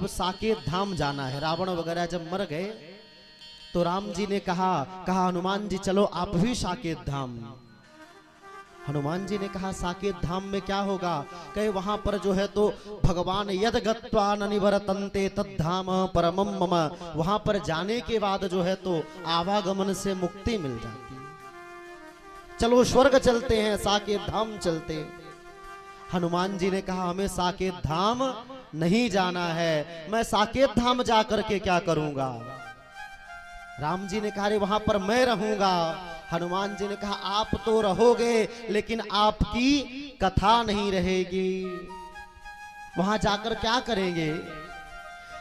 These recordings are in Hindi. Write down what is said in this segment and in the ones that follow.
अब साकेत धाम जाना है। रावण वगैरह जब मर गए तो राम जी ने कहा हनुमान जी चलो आप भी साकेत धाम। हनुमान जी ने कहा साकेत धाम में क्या होगा? कहे वहां पर जो है तो भगवान यद गत्वा न निवर्तन्ते तद्धाम परमम मम, वहां पर जाने के बाद जो है तो आवागमन से मुक्ति मिल जाती है। चलो स्वर्ग चलते हैं, साकेत धाम चलते हैं। हनुमान जी ने कहा हमें साकेत धाम नहीं जाना है, मैं साकेत धाम जाकर के क्या करूंगा? राम जी ने कहा रे वहां पर मैं रहूंगा। हनुमान जी ने कहा आप तो रहोगे लेकिन आपकी कथा नहीं रहेगी, वहां जाकर क्या करेंगे?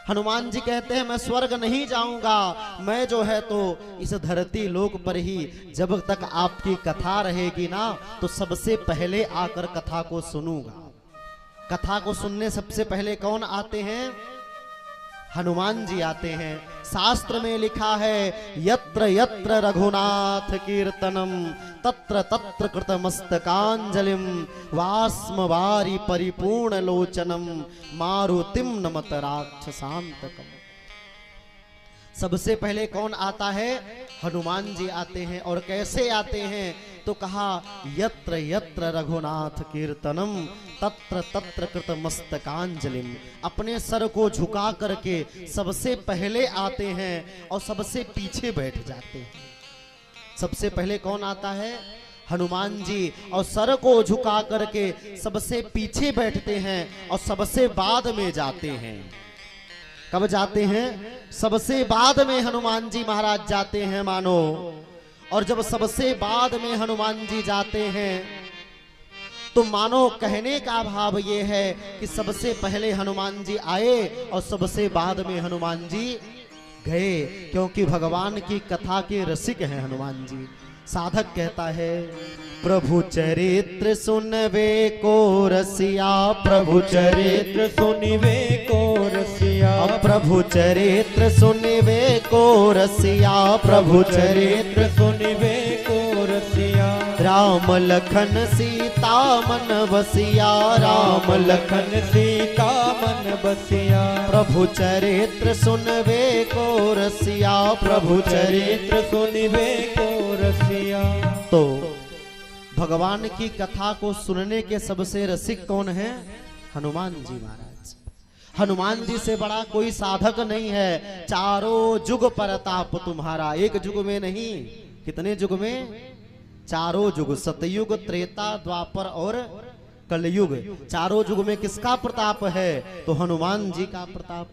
हनुमान जी कहते हैं मैं स्वर्ग नहीं जाऊंगा, मैं जो है तो इस धरती लोक पर ही जब तक आपकी कथा रहेगी ना तो सबसे पहले आकर कथा को सुनूंगा। कथा को सुनने सबसे पहले कौन आते हैं? हनुमान जी आते हैं। शास्त्र में लिखा है यत्र यत्र रघुनाथ कीर्तनम तत्र तत्र कृतमस्तकांजलिम वास्म वारी परिपूर्ण लोचनम मारुतिम नमत राक्षसांतकम। सबसे पहले कौन आता है? हनुमान जी आते हैं। और कैसे आते हैं? तो कहा यत्र यत्र रघुनाथ कीर्तनम तत्र तत्र कृतमस्तकांजलिम। अपने सर को झुका करके सबसे पहले आते हैं और सबसे पीछे बैठ जाते हैं। सबसे पहले कौन आता है? हनुमान जी। और सर को झुका करके सबसे पीछे बैठते हैं और सबसे बाद में जाते हैं। कब जाते हैं? सबसे बाद में हनुमान जी महाराज जाते हैं मानो। और जब सबसे बाद में हनुमान जी जाते हैं तो मानो कहने का भाव ये है कि सबसे पहले हनुमान जी आए और सबसे बाद में हनुमान जी गए, क्योंकि भगवान की कथा के रसिक हैं हनुमान जी। साधक कहता है प्रभु चरित्र सुनवे को रसिया, प्रभु चरित्र सुनवे को रसिया, प्रभु चरित्र सुनवे को रसिया, प्रभु चरित्र सुनवे को रसिया। राम लखन सीता मन बसिया, राम लखन सीता मन बसिया। प्रभु चरित्र सुनवे को रसिया, प्रभु चरित्र सुनवे को रसिया। तो भगवान की कथा को सुनने के सबसे रसिक कौन है? हनुमान जी महाराज। हनुमान जी से बड़ा कोई साधक नहीं है। चारों जुग परताप तुम्हारा, एक जुग में नहीं, कितने जुग में? चारों जुग, सतयुग त्रेता द्वापर और कलयुग, चारों जुग में किसका प्रताप है? तो हनुमान जी का प्रताप।